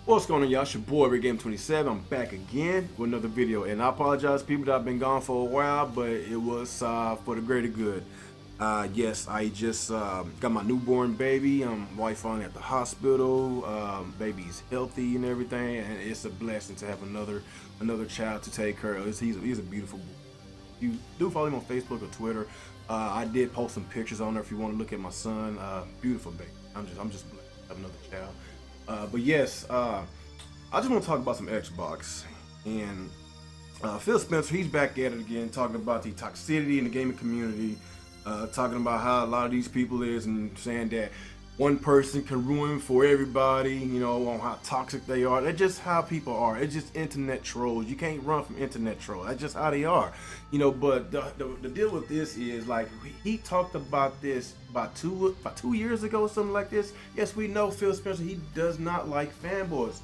What's going on, y'all? It's your boy RedGame27. I'm back again with another video, and I apologize people that I've been gone for a while, but it was for the greater good. Yes, I just got my newborn baby. Wife finally at the hospital. Baby's healthy and everything, and it's a blessing to have another child to take care of. He's a beautiful boy. You do follow him on Facebook or Twitter. I did post some pictures on there if you want to look at my son. Beautiful baby. I'm just blessed to have another child. But yes, I just want to talk about some Xbox. And Phil Spencer, he's back at it again, talking about the toxicity in the gaming community, talking about how a lot of these people is, and saying that one person can ruin for everybody, you know, on how toxic they are. That's just how people are. It's just internet trolls. You can't run from internet trolls. That's just how they are, you know. But the deal with this is, like, he talked about this about two years ago or something like this. Yes, we know Phil Spencer, he does not like fanboys.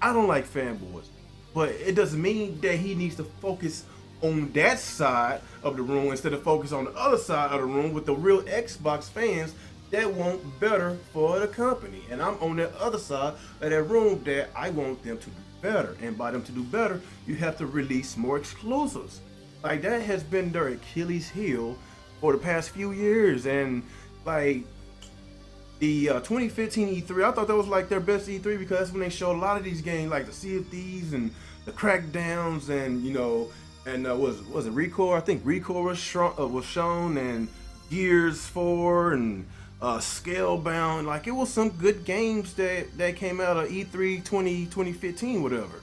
I don't like fanboys, but it doesn't mean that he needs to focus on that side of the room instead of focus on the other side of the room with the real Xbox fans that want better for the company. And I'm on that other side of that room that I want them to do better. And by them to do better, you have to release more exclusives. Like, that has been their Achilles heel for the past few years. And like the 2015 E3, I thought that was like their best E3, because that's when they showed a lot of these games, like the Sea of Thieves and the Crackdowns, and you know, and was it Recore? I think Recore was shown, and Gears 4 and Scalebound. Like, it was some good games that came out of E3 2015, whatever.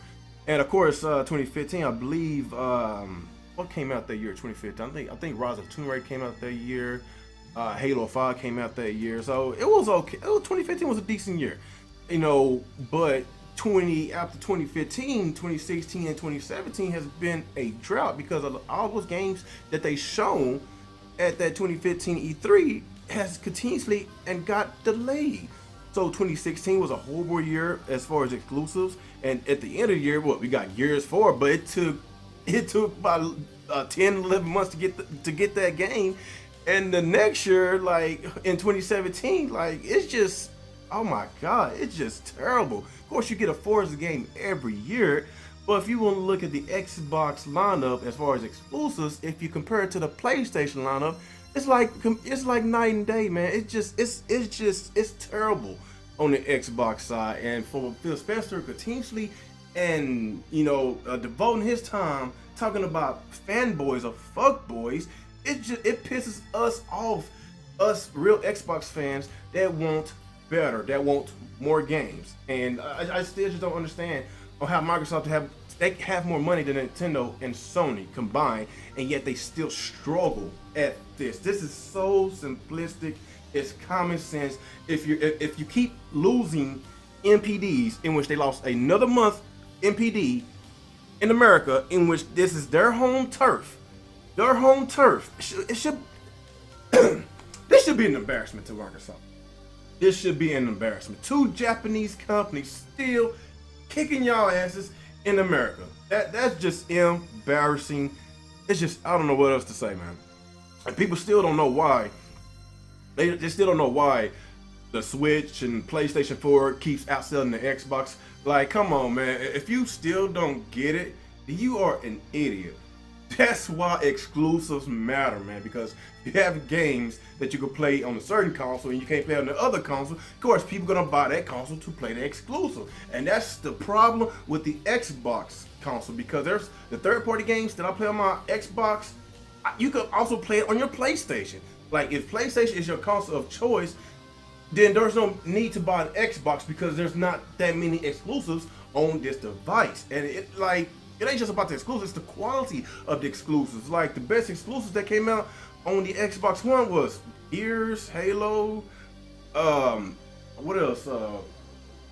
And of course, 2015, I believe, what came out that year? 2015. I think Rise of Tomb Raider came out that year. Halo 5 came out that year, so it was okay. 2015 was a decent year, you know. But after 2015, 2016, and 2017 has been a drought because of all those games that they shown at that 2015 E3 has continuously and got delayed. So 2016 was a horrible year as far as exclusives, and at the end of the year, what we got Gears 4, but it took about 10-11 months to get that game. And the next year, like in 2017, like, it's just, oh my god, it's just terrible. Of course, you get a Forza game every year, but if you want to look at the Xbox lineup as far as exclusives, if you compare it to the PlayStation lineup, it's like night and day, man. It's terrible on the Xbox side. And for Phil Spencer continuously, and you know, devoting his time talking about fanboys or fuckboys, it pisses us off, us real Xbox fans that want better, that want more games. And I still just don't understand on how Microsoft have more money than Nintendo and Sony combined, and yet they still struggle at this. This is so simplistic. It's common sense. If you keep losing NPDs, in which they lost another month NPD in America, in which this is their home turf. Their home turf. This should be an embarrassment to Microsoft. This should be an embarrassment. Two Japanese companies still kicking y'all asses in America. That's just embarrassing. It's just, I don't know what else to say, man. And people still don't know why. They still don't know why the Switch and PlayStation 4 keeps outselling the Xbox. Like, come on, man. If you still don't get it, you are an idiot. That's why exclusives matter, man, because you have games that you can play on a certain console and you can't play on the other console. Of course, people are gonna buy that console to play the exclusive. And that's the problem with the Xbox console, because there's the third-party games that I play on my Xbox, you can also play it on your PlayStation. Like, if PlayStation is your console of choice, then there's no need to buy an Xbox, because there's not that many exclusives on this device. And it ain't just about the exclusives, it's the quality of the exclusives. Like, the best exclusives that came out on the Xbox One was Gears, Halo, what else?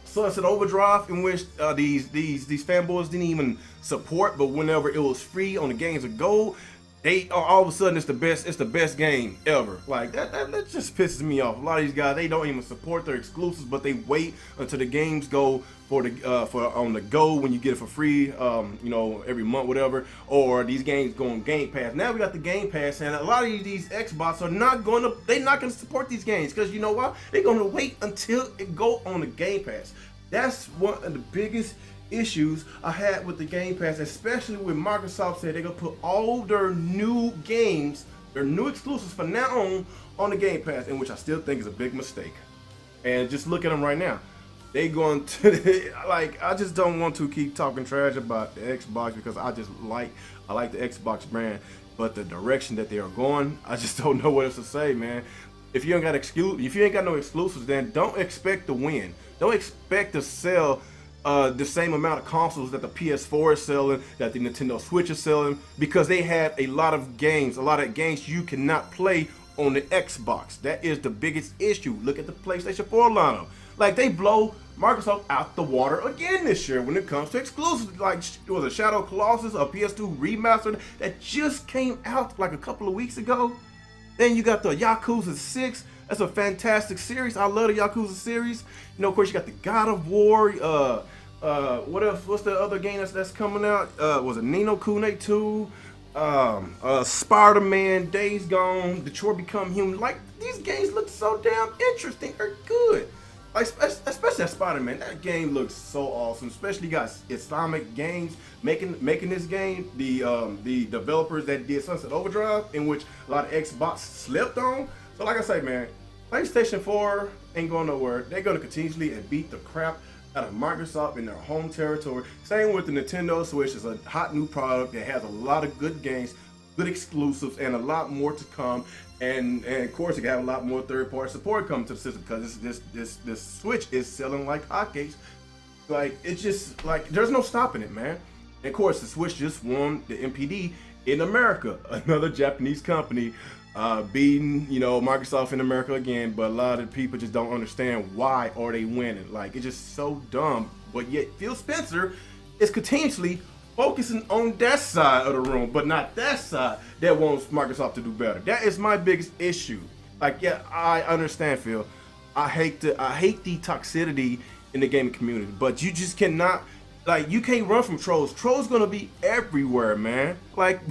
Sunset Overdrive, in which these fanboys didn't even support, but whenever it was free on the Games of Gold, they all of a sudden it's the best game ever. Like, that just pisses me off. A lot of these guys, they don't even support their exclusives, but they wait until the games go for on the go, when you get it for free, you know, every month, whatever. Or these games go on Game Pass. Now we got the Game Pass, and a lot of these Xbox are not gonna support these games, because you know why? They're gonna wait until it go on the Game Pass. That's one of the biggest issues I had with the Game Pass, especially when Microsoft said they're gonna put all their new games, their new exclusives from now on the Game Pass, in which I still think is a big mistake. And just look at them right now. They going to like, I just don't want to keep talking trash about the Xbox because I like the Xbox brand, but the direction that they are going, I just don't know what else to say, man. If you ain't got no exclusives, then don't expect to win. Don't expect to sell the same amount of consoles that the PS4 is selling, that the Nintendo Switch is selling, because they have a lot of games you cannot play on the Xbox. That is the biggest issue. Look at the PlayStation 4 lineup. Like, they blow Microsoft out the water again this year when it comes to exclusives. Like, it was a Shadow Colossus, a PS2 remastered that just came out like a couple of weeks ago. Then you got the Yakuza 6. That's a fantastic series. I love the Yakuza series. You know, of course, you got the God of War. What else? What's the other game that's coming out? Was it Ni no Kuni 2? Spider-Man, Days Gone, Detroit Become Human. Like, these games look so damn interesting. They're good. Like, especially that Spider-Man. That game looks so awesome. Especially you got Islamic Games making this game. The developers that did Sunset Overdrive, in which a lot of Xbox slept on. So like I say, man, PlayStation 4 ain't going nowhere. They're going to continuously and beat the crap out of Microsoft in their home territory. Same with the Nintendo Switch. It's a hot new product that has a lot of good games, good exclusives, and a lot more to come. And of course, you can have a lot more third-party support coming to the system, because this Switch is selling like hotcakes. Like, it's just like there's no stopping it, man. And of course, the Switch just won the NPD in America, another Japanese company beating, you know, Microsoft in America again. But a lot of people just don't understand why are they winning. Like, it's just so dumb. But yet Phil Spencer is continuously focusing on that side of the room, but not that side that wants Microsoft to do better. That is my biggest issue. Like, yeah, I understand, Phil. I hate the toxicity in the gaming community, but you just cannot, like, you can't run from trolls. Trolls gonna be everywhere, man. Like,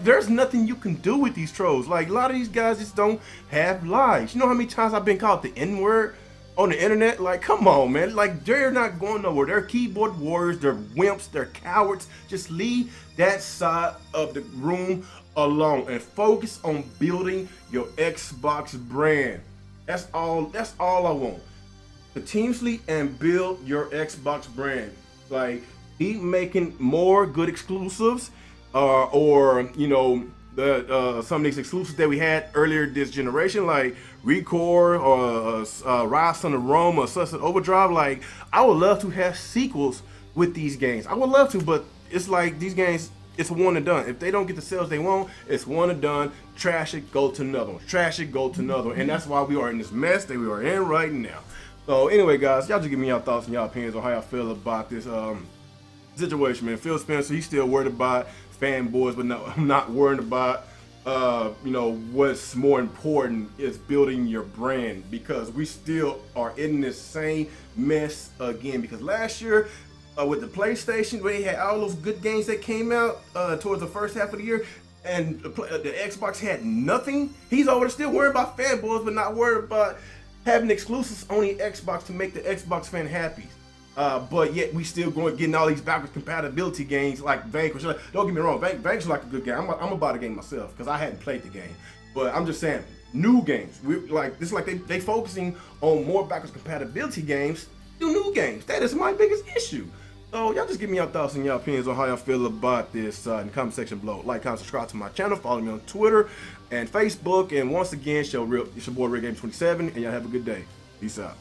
there's nothing you can do with these trolls. Like, a lot of these guys just don't have lives. You know how many times I've been called the N-word on the internet? Like, come on, man. Like, they're not going nowhere. They're keyboard warriors. They're wimps. They're cowards. Just leave that side of the room alone and focus on building your Xbox brand. That's all I want. Continuously and build your Xbox brand. Like, keep making more good exclusives, or you know, some of these exclusives that we had earlier this generation, like Recore or Rise on the Rome or Sunset Overdrive. Like, I would love to have sequels with these games. I would love to, but it's like these games, it's one and done. If they don't get the sales they want, it's one and done. Trash it, go to another one. Trash it, go to another one. And that's why we are in this mess that we are in right now. So anyway, guys, y'all just give me your thoughts and y'all opinions on how y'all feel about this situation, man. Phil Spencer, he's still worried about Fanboys, but no, I'm not worried about you know, what's more important is building your brand, because we still are in this same mess again. Because last year with the PlayStation, they had all those good games that came out towards the first half of the year, and the Xbox had nothing. He's over there still worried about Fanboys, but not worried about having exclusives on the Xbox to make the Xbox fan happy. But yet we still getting all these backwards compatibility games like Vanquish. Don't get me wrong, Vanquish is like a good game. I'm gonna buy the game myself because I hadn't played the game. But I'm just saying, new games. It's like they focusing on more backwards compatibility games than new games. That is my biggest issue. So y'all just give me your thoughts and your opinions on how y'all feel about this in the comment section below. Like, comment, subscribe to my channel, follow me on Twitter and Facebook, and once again, it's your boy RealGame27, and y'all have a good day. Peace out.